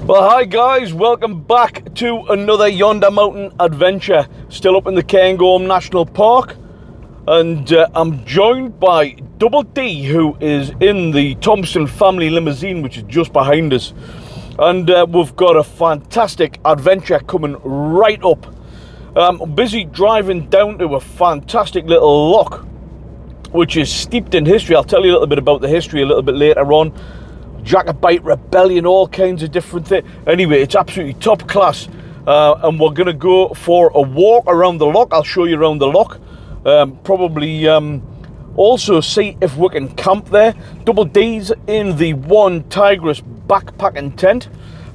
Well, hi guys, welcome back to another Yonder Mountain Adventure. Still up in the Cairngorms National Park, and I'm joined by Double D, who is in the Thompson family limousine, which is just behind us. And we've got a fantastic adventure coming right up. I'm busy driving down to a fantastic little loch, which is steeped in history. I'll tell you a little bit about the history a little bit later on. Jacobite rebellion, all kinds of different things. Anyway, it's absolutely top class, and we're going to go for a walk around the loch. I'll show you around the loch. Probably also see if we can camp there. Double D's in the Onetigris backpacking tent,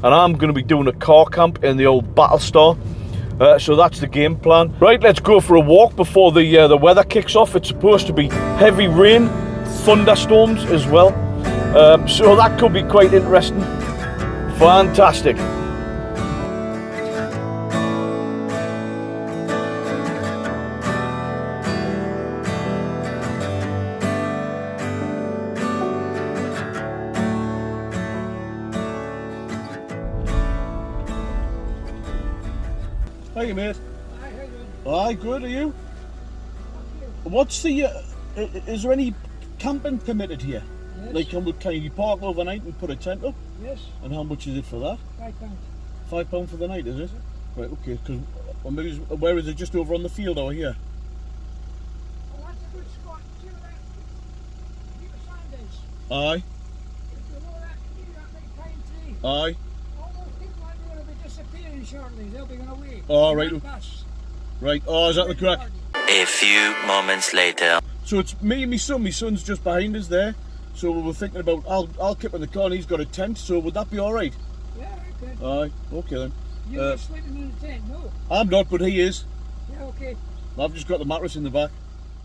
and I'm going to be doing a car camp in the old Battlestar. So that's the game plan. Right, let's go for a walk before the weather kicks off. It's supposed to be heavy rain, thunderstorms as well. So that could be quite interesting. Fantastic. Hiya, mate. Hi, how you doing? Aye, good, are you? What's the, is there any camping permitted here? Yes. Like, can you park overnight and put a tent up? Yes, And how much is it for that? £5. £5 for the night, is it? Right, okay, because maybe, where is it, just over on the field over here? Well, that's a good spot. See where that sand is? Aye, If you know that big pine tree, aye. all those people are going to be disappearing shortly. They'll be going away. Oh, right. Not us. Right, oh, is that the crack? A few moments later. So it's me and my son. My son's just behind us there. So we were thinking about, I'll keep in the car and he's got a tent, so would that be alright? Yeah, right good. Aye, okay then. You're not sleeping in the tent, no? I'm not, but he is. Yeah, okay. I've just got the mattress in the back.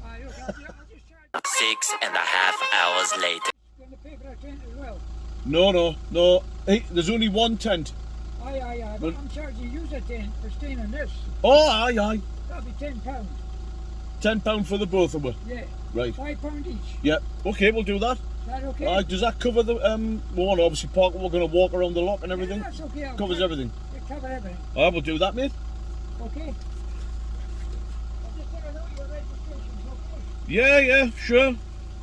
Aye, okay. I'll just charge 6.5 hours later. you on the pay for a tent as well. No. Hey, there's only one tent. Aye. But I'm charging you a tent for staying in this. Oh, aye. That'll be £10. £10 for the both of us. Yeah. Right. £5 each. Yep. Okay, we'll do that. Is that okay? Does that cover the, we want to obviously park, we're going to walk around the loch and everything? Yeah, that's okay. Covers everything. It cover everything. Alright, we'll do that, mate. Okay. I'll just take a note of your registrations, okay? Yeah, sure.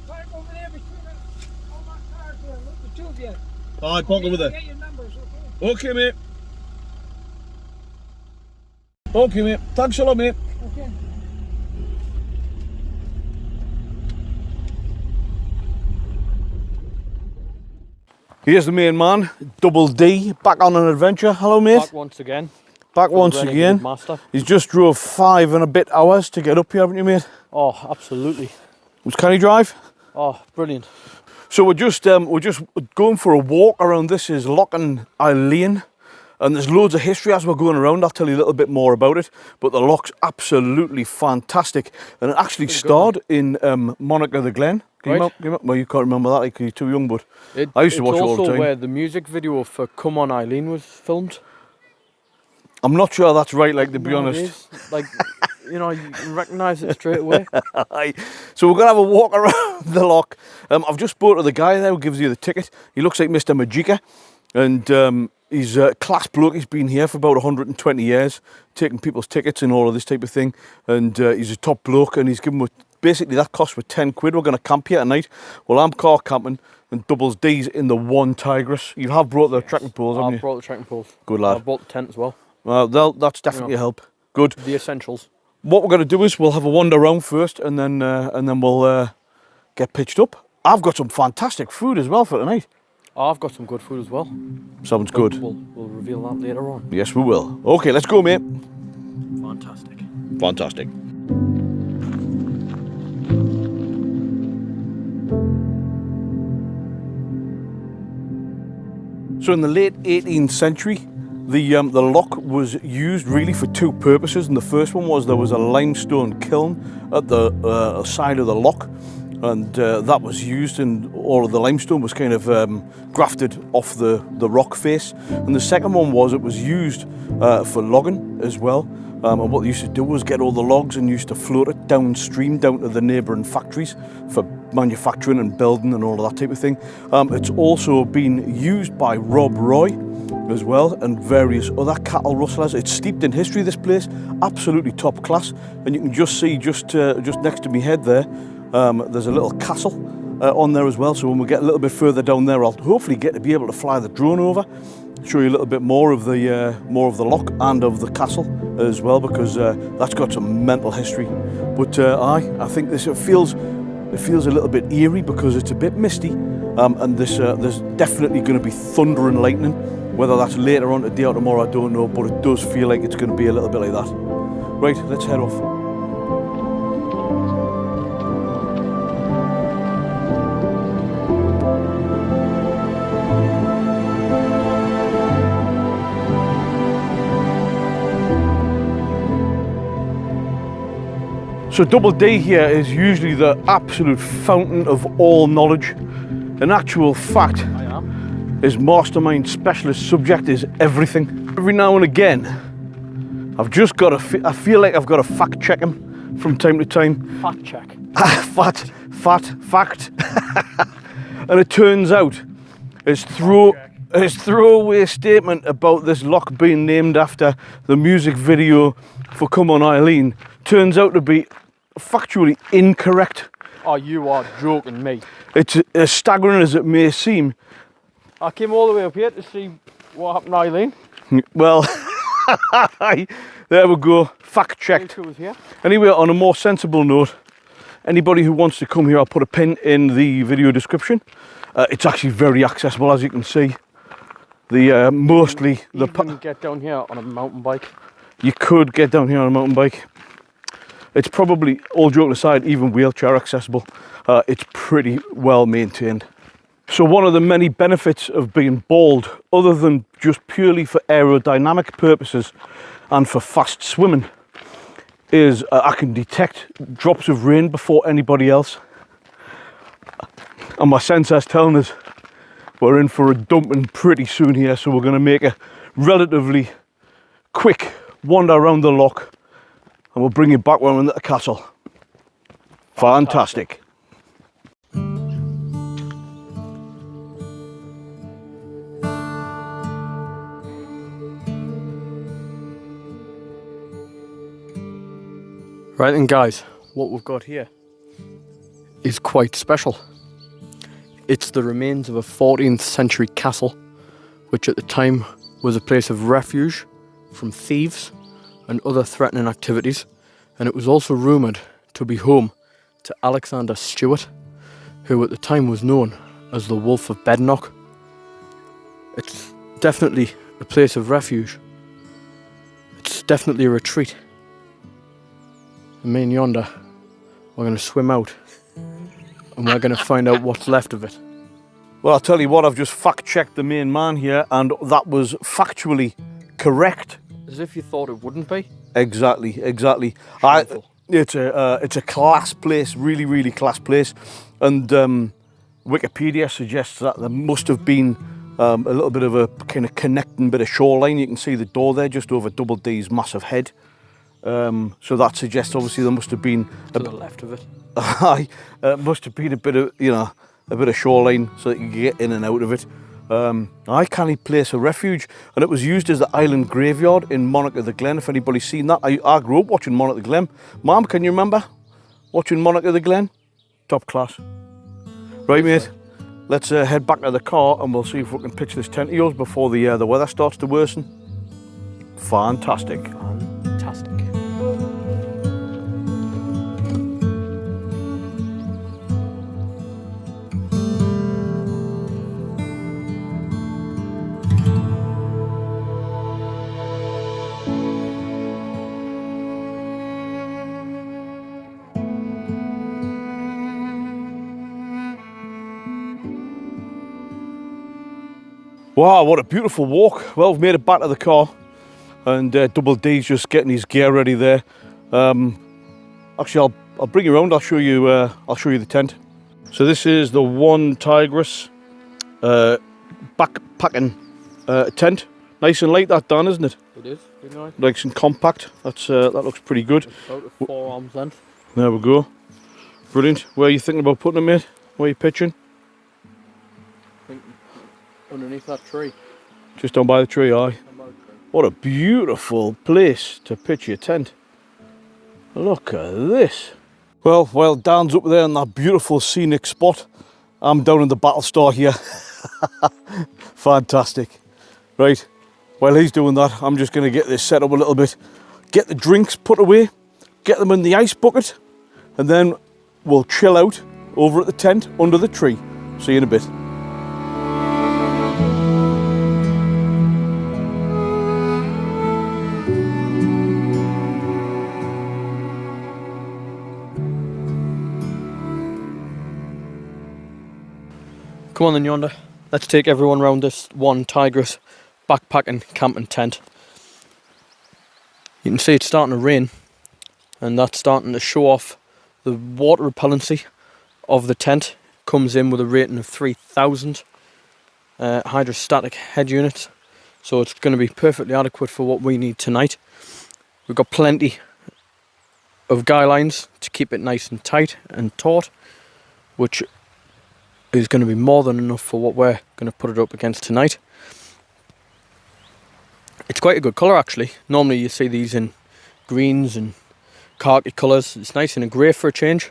Park over there between all my cars there. Look, the two of you. Aye, park over there. Get your numbers, okay? Okay, mate. Okay, mate. Thanks a lot, mate. Okay. Here's the main man, Double D, back on an adventure. Hello, mate. Back once again. Back once again. Master. He's just drove 5 and a bit hours to get up here, haven't you, mate? Oh, absolutely. Can he drive? Oh, brilliant. So we're just going for a walk around. This is Loch Lane, and there's loads of history as we're going around. I'll tell you a little bit more about it. But the loch's absolutely fantastic, and it actually starred in Monica the Glen. Right. Well, you can't remember that because you're too young, but I used to watch it all the time. It's also where the music video for Come On Eileen was filmed. I'm not sure that's right, like, to be honest. It is. Like, you know, you can recognise it straight away. So we're going to have a walk around the loch. I've just spoke to the guy there who gives you the ticket. He looks like Mr. Majika, and he's a class bloke. He's been here for about 120 years, taking people's tickets and all of this type of thing. And he's a top bloke, and he's given basically that cost with 10 quid. We're going to camp here tonight. Well, I'm car camping, and Double D's in the Onetigris. You have brought the trekking poles, haven't you? I've brought the trekking poles. Good lad. I've brought the tent as well. Well, that's definitely a help. Good. The essentials. What we're going to do is we'll have a wander around first, and then we'll get pitched up. I've got some fantastic food as well for tonight. Oh, I've got some good food as well. Sounds good. We'll reveal that later on. Yes, we will. Okay, let's go, mate. Fantastic. Fantastic. So in the late 18th century, the loch was used really for two purposes, and the first one was there was a limestone kiln at the side of the loch, and that was used, and all of the limestone was kind of grafted off the rock face. And the second one was it was used for logging as well, And what they used to do was get all the logs and used to float it downstream down to the neighbouring factories for manufacturing and building and all of that type of thing. It's also been used by Rob Roy as well and various other cattle rustlers. It's steeped in history, this place, absolutely top class. And you can just see just next to me head there, there's a little castle on there as well. So when we get a little bit further down there, I'll hopefully get to be able to fly the drone over, show you a little bit more of the loch and of the castle as well, because that's got some mental history. But I think this feels a little bit eerie because it's a bit misty, and there's definitely going to be thunder and lightning. Whether that's later on today or tomorrow, I don't know, but it does feel like it's going to be a little bit like that. Right, let's head off. So Double D here is usually the absolute fountain of all knowledge. In actual fact, his mastermind specialist subject is everything. Every now and again, I feel like I've got to fact check him from time to time. Fact check. fact. And it turns out his throwaway statement about this loch being named after the music video for Come On Eileen turns out to be factually incorrect. Oh, you are joking me. It's as staggering as it may seem. I came all the way up here to see what happened to Eileen. Well, there we go, fact checked. Here. Anyway, on a more sensible note, anybody who wants to come here, I'll put a pin in the video description. It's actually very accessible, as you can see. Mostly you can get down here on a mountain bike. You could get down here on a mountain bike. It's probably, all joking aside, even wheelchair accessible. It's pretty well maintained. So one of the many benefits of being bald, other than just purely for aerodynamic purposes and for fast swimming, is I can detect drops of rain before anybody else. And my sensor's telling us we're in for a dumping pretty soon here, so we're going to make a relatively quick wander around the loch and we'll bring you back when we're in the castle. Fantastic. Right then guys, what we've got here is quite special. It's the remains of a 14th century castle, which at the time was a place of refuge from thieves and other threatening activities, and it was also rumoured to be home to Alexander Stewart, who at the time was known as the Wolf of Bednock. It's definitely a place of refuge. It's definitely a retreat. And me and Yonder, we're going to swim out and we're going to find out what's left of it. Well, I'll tell you what, I've just fact-checked the main man here and that was factually correct. As if you thought it wouldn't be. Exactly. It's a class place, really class place. And Wikipedia suggests that there must have been a little bit of a kind of connecting bit of shoreline. You can see the door there just over Double D's massive head. So that suggests obviously there must have been to the left of it. Must have been a bit of, a bit of shoreline so that you can get in and out of it. Canny place of refuge, and it was used as the island graveyard in Monarch of the Glen. If anybody's seen that, I grew up watching Monarch of the Glen. Mum, can you remember watching Monarch of the Glen? Top class. Right, mate. Let's head back to the car and we'll see if we can pitch this tent of yours before the weather starts to worsen. Fantastic. Fantastic. Wow, what a beautiful walk. Well, we've made it back to the car and Double D's just getting his gear ready there. Actually, I'll bring you around. I'll show you the tent. So this is the Onetigris backpacking tent. Nice and light, that, Dan, isn't it? It is, very nice. Nice and compact. That's that looks pretty good. About a 4 arms length. There we go. Brilliant. Where are you thinking about putting it, mate? Where are you pitching? Underneath that tree. Just down by the tree, aye. What a beautiful place to pitch your tent. Look at this. Well, while Dan's up there in that beautiful scenic spot, I'm down in the Battle Star here. Fantastic. Right, while he's doing that, I'm just going to get this set up a little bit. Get the drinks put away, get them in the ice bucket, and then we'll chill out over at the tent under the tree. See you in a bit. Come on then, Yonder. Let's take everyone round this Onetigris backpacking camping tent. You can see it's starting to rain, and that's starting to show off the water repellency of the tent. Comes in with a rating of 3000 hydrostatic head units, so it's going to be perfectly adequate for what we need tonight. We've got plenty of guy lines to keep it nice and tight and taut, which is going to be more than enough for what we're going to put it up against tonight. It's quite a good colour actually. Normally you see these in greens and khaki colours. It's nice in a grey for a change.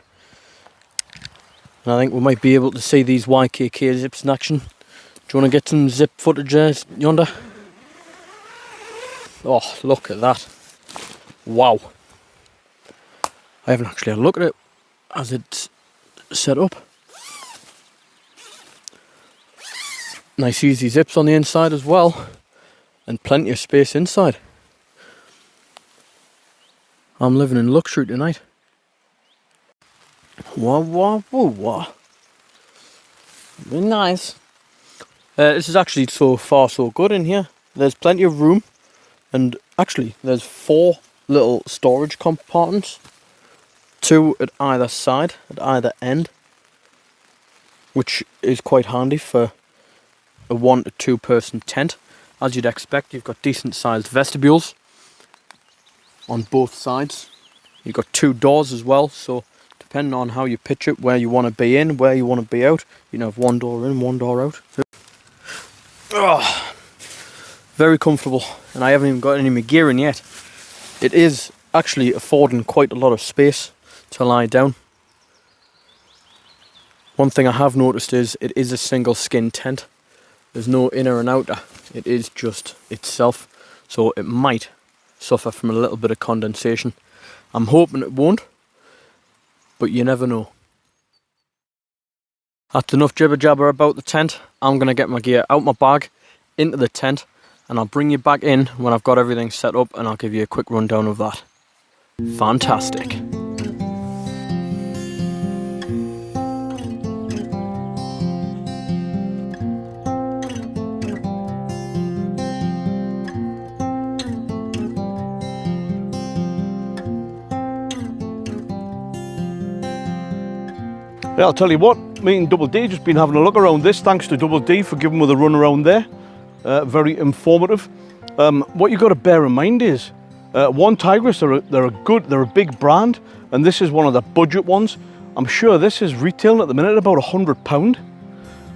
And I think we might be able to see these YKK zips in action. Do you want to get some zip footage, Yonder? Oh, look at that. Wow. I haven't actually had a look at it as it's set up. Nice easy zips on the inside as well, and plenty of space inside. I'm living in luxury tonight. Wah wah wah wah. Very nice. This is actually so far so good in here. There's plenty of room, and actually there's 4 little storage compartments, 2 at either side, at either end, which is quite handy for a 1 to 2 person tent. As you'd expect, you've got decent sized vestibules on both sides. You've got 2 doors as well, so depending on how you pitch it, where you want to be in, where you want to be out, you can have 1 door in, 1 door out. Oh, very comfortable, and I haven't even got any of my gear in yet. It is actually affording quite a lot of space to lie down. One thing I have noticed is it is a single skin tent. There's no inner and outer, it is just itself, so it might suffer from a little bit of condensation. I'm hoping it won't, but you never know. That's enough jibber jabber about the tent. I'm going to get my gear out my bag, into the tent, and I'll bring you back in when I've got everything set up, and I'll give you a quick rundown of that. Fantastic. Yeah, I'll tell you what, me and Double D just been having a look around this. Thanks to Double D for giving me the run around there. Very informative. What you've got to bear in mind is Onetigris, they're a big brand, and this is one of the budget ones. I'm sure this is retailing at the minute about £100,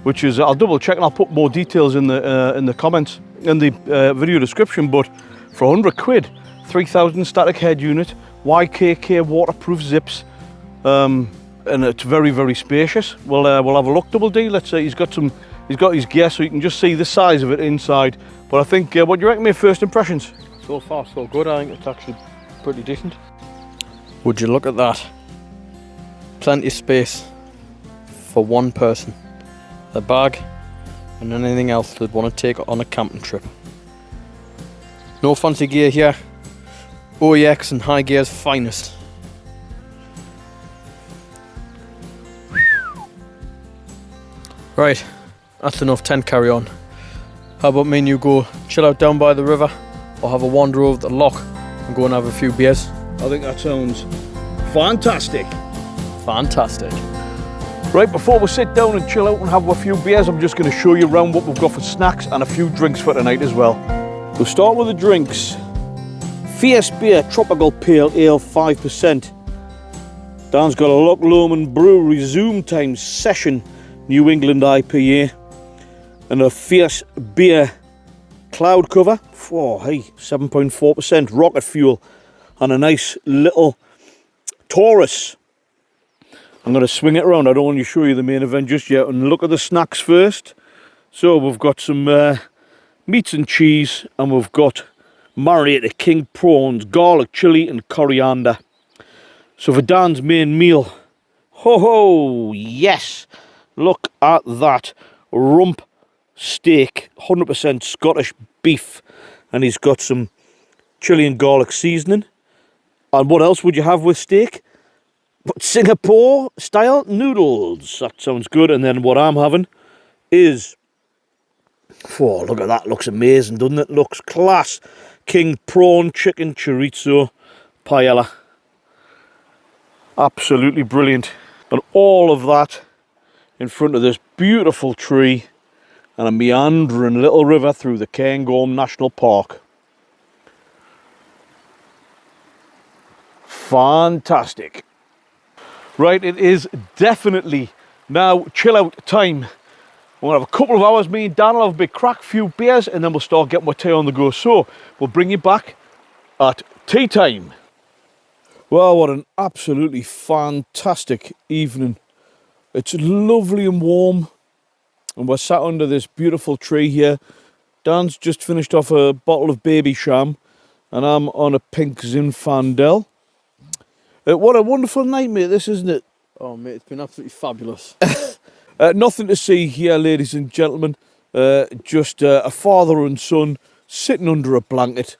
which is, I'll double check and I'll put more details in the comments, in the video description, but for 100 quid, 3000 static head unit, YKK waterproof zips, and it's very, very spacious. We'll have a look, Double D. Let's say he's got his gear, so you can just see the size of it inside. But I think, what do you reckon, my first impressions? So far so good. I think it's actually pretty decent. Would you look at that? Plenty of space for 1 person. The bag and anything else they'd want to take on a camping trip. No fancy gear here. OEX and High Gear's finest. Right, that's enough tent carry on. How about me and you go chill out down by the river, or have a wander over the loch and go and have a few beers? I think that sounds fantastic. Fantastic. Right, before we sit down and chill out and have a few beers, I'm just going to show you around what we've got for snacks and a few drinks for tonight as well. We'll start with the drinks. Fierce Beer Tropical Pale Ale 5%. Dan's got a Loch Lomond Brewery Zoom Time Session New England IPA. And a Fierce Beer Cloud Cover. Oh, hey, 7.4% rocket fuel. And a nice little Taurus. I'm going to swing it around. I don't want to show you the main event just yet. And look at the snacks first. So we've got some meats and cheese. And we've got marinated king prawns, garlic, chilli and coriander. So for Dan's main meal, ho ho, yes, look at that rump steak, 100% Scottish beef, and he's got some chilli and garlic seasoning. And what else would you have with steak? Singapore style noodles. That sounds good. And then what I'm having is, oh, look at that, looks amazing, doesn't it? Looks class. King prawn chicken chorizo paella. Absolutely brilliant. And all of that in front of this beautiful tree and a meandering little river through the Cairngorms National Park. Fantastic. Right, it is definitely now chill out time. We'll have a couple of hours, me and Dan will have a big crack, few beers, and then we'll start getting my tea on the go. So we'll bring you back at tea time. Well, what an absolutely fantastic evening. It's lovely and warm, and we're sat under this beautiful tree here. Dan's just finished off a bottle of Baby Sham, and I'm on a pink Zinfandel. What a wonderful night, mate, this, isn't it? Oh, mate, it's been absolutely fabulous. Nothing to see here, ladies and gentlemen. Just a father and son sitting under a blanket,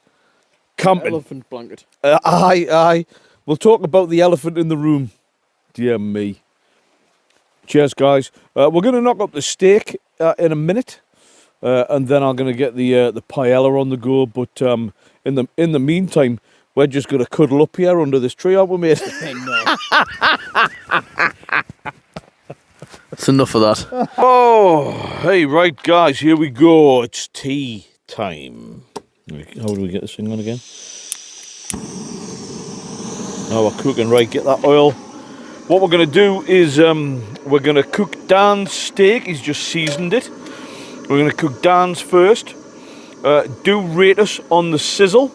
camping. Elephant blanket. Aye. We'll talk about the elephant in the room. Dear me. Cheers, guys. We're going to knock up the steak in a minute, and then I'm going to get the paella on the go. But in the meantime, we're just going to cuddle up here under this tree, aren't we, mate? That's enough of that. Oh, hey, right, guys, here we go. It's tea time. How do we get this thing on again? Now we're cooking, right, get that oil. What we're going to do is we're going to cook Dan's steak. He's just seasoned it. We're going to cook Dan's first. Do rate us on the sizzle,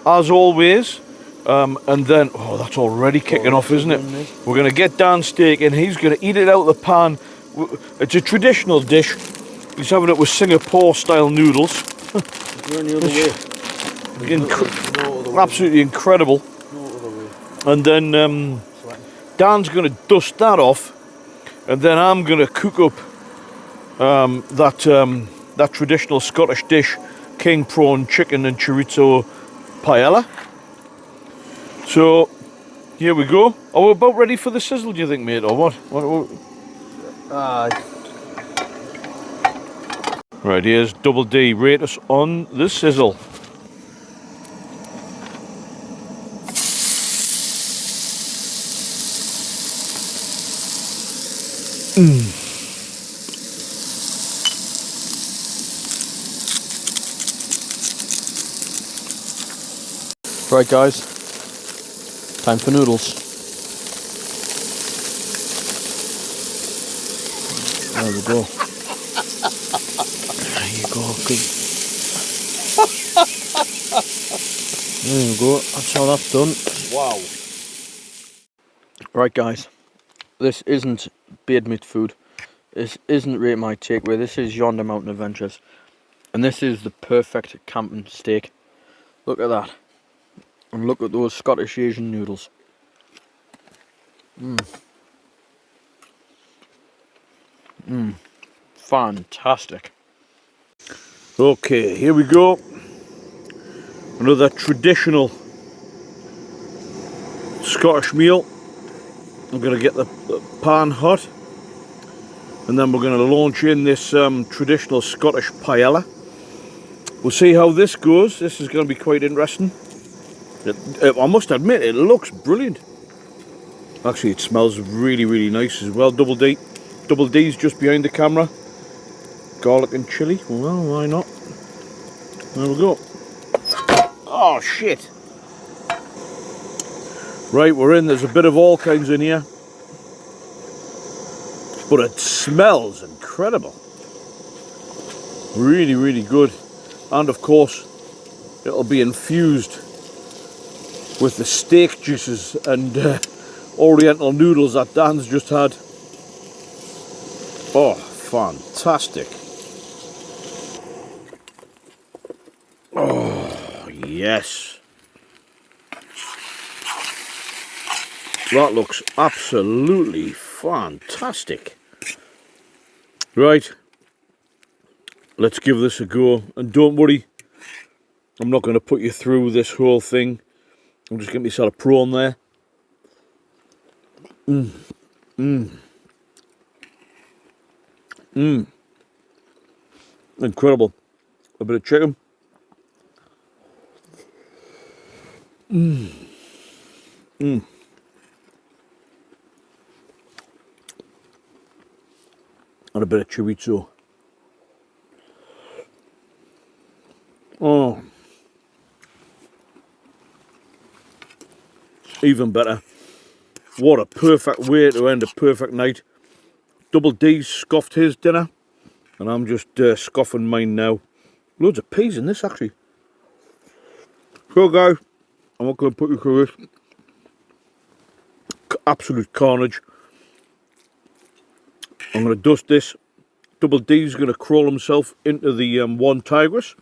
as always. And then, oh, that's already kicking off, isn't it? We're going to get Dan's steak and he's going to eat it out of the pan. It's a traditional dish. He's having it with Singapore style noodles. Absolutely incredible. And then Dan's going to dust that off, and then I'm going to cook up that traditional Scottish dish, king prawn chicken and chorizo paella. So here we go. Are we about ready for the sizzle, do you think, mate, or what? Right, here's Double D. Rate us on the sizzle. Right, guys, time for noodles. There we go. There you go, good. There you go, that's how that's done. Wow. Right, guys, this isn't beard meat food. This isn't Rate My Takeaway. This is Yonder Mountain Adventures. And this is the perfect camping steak. Look at that. And look at those Scottish Asian noodles. Fantastic. Okay, here we go. Another traditional Scottish meal. I'm going to get the pan hot, and then we're going to launch in this traditional Scottish paella. We'll see how this goes. This is going to be quite interesting. I must admit, it looks brilliant. Actually, it smells really, really nice as well. Double D. Double D's just behind the camera. Garlic and chilli. Well, why not? There we go. Oh, shit. Right, we're in. There's a bit of all kinds in here. But it smells incredible. Really, really good. And of course, it'll be infused with the steak juices and oriental noodles that Dan's just had. Oh, fantastic. Oh, yes. That looks absolutely fantastic. Right, let's give this a go. And don't worry, I'm not going to put you through this whole thing. I'm just getting myself a prawn there. Incredible. A bit of chicken. And a bit of chorizo. Oh. Even better. What a perfect way to end a perfect night. Double D scoffed his dinner, and I'm just scoffing mine now. Loads of peas in this, actually. So guys, I'm not going to put you through this. Absolute carnage. I'm going to dust this. Double D's going to crawl himself into the Onetigris.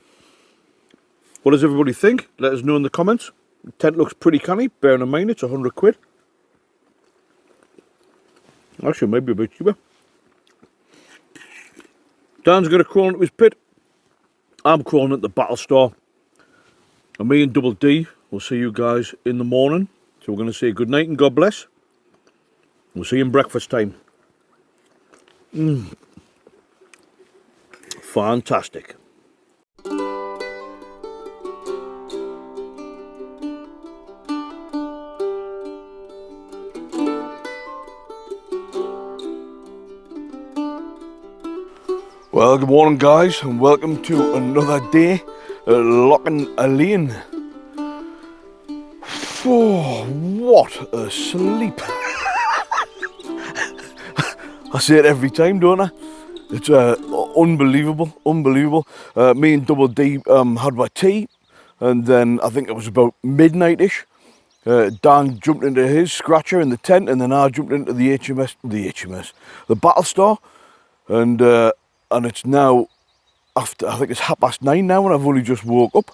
What does everybody think? Let us know in the comments. The tent looks pretty canny, bearing in mind it's 100 quid. Actually, maybe a bit cheaper. Dan's going to crawl into his pit. I'm crawling into the Battle Star. And me and Double D will see you guys in the morning. So we're going to say good night and God bless. We'll see you in breakfast time. Fantastic. Well, good morning guys, and welcome to another day at Loch Lane. Oh, what a sleep. I say it every time, don't I? It's unbelievable. Me and Double D had my tea, and then I think it was about midnight-ish. Dan jumped into his scratcher in the tent, and then I jumped into the the Battle Star, and it's now after, I think it's 9:30 now, and I've only just woke up.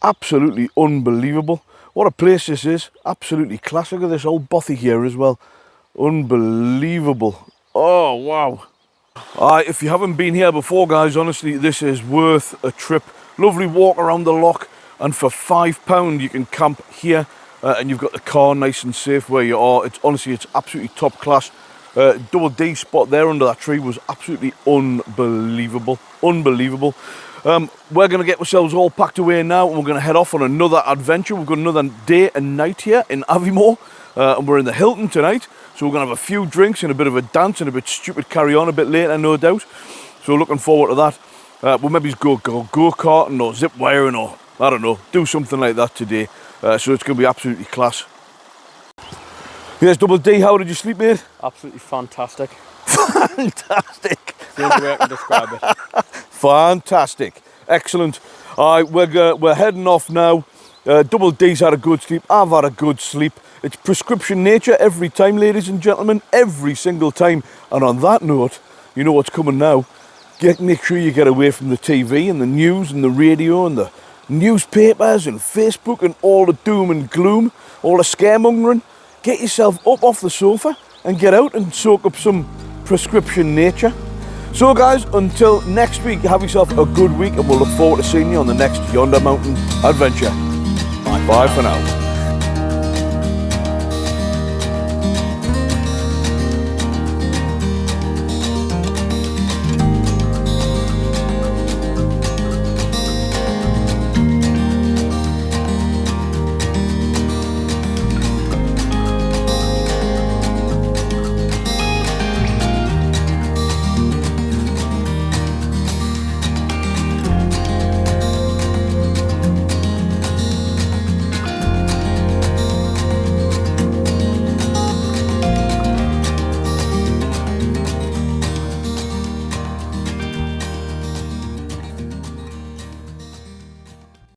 Absolutely unbelievable. What a place this is. Absolutely class. Look at this old bothy here as well. Unbelievable. Oh, wow. If you haven't been here before, guys, honestly, this is worth a trip. Lovely walk around the loch, and for £5 you can camp here, and you've got the car nice and safe where you are. It's honestly, it's absolutely top class. Double D spot there under that tree was absolutely unbelievable. We're going to get ourselves all packed away now, and we're going to head off on another adventure. We've got another day and night here in Aviemore, and we're in the Hilton tonight. So we're going to have a few drinks and a bit of a dance and a bit stupid carry on a bit later, no doubt. So looking forward to that. We'll maybe go karting or zip wiring, or I don't know, do something like that today. So it's going to be absolutely class. Yes, Double D, how did you sleep, mate? Absolutely fantastic. Fantastic. The only way I can describe it. Fantastic. Excellent. All right, we're heading off now. Double D's had a good sleep. I've had a good sleep. It's prescription nature every time, ladies and gentlemen. Every single time. And on that note, you know what's coming now. Make sure you get away from the TV and the news and the radio and the newspapers and Facebook and all the doom and gloom, all the scaremongering. Get yourself up off the sofa and get out and soak up some prescription nature. So guys, until next week, have yourself a good week, and we'll look forward to seeing you on the next Yonder Mountain Adventure. Bye for now.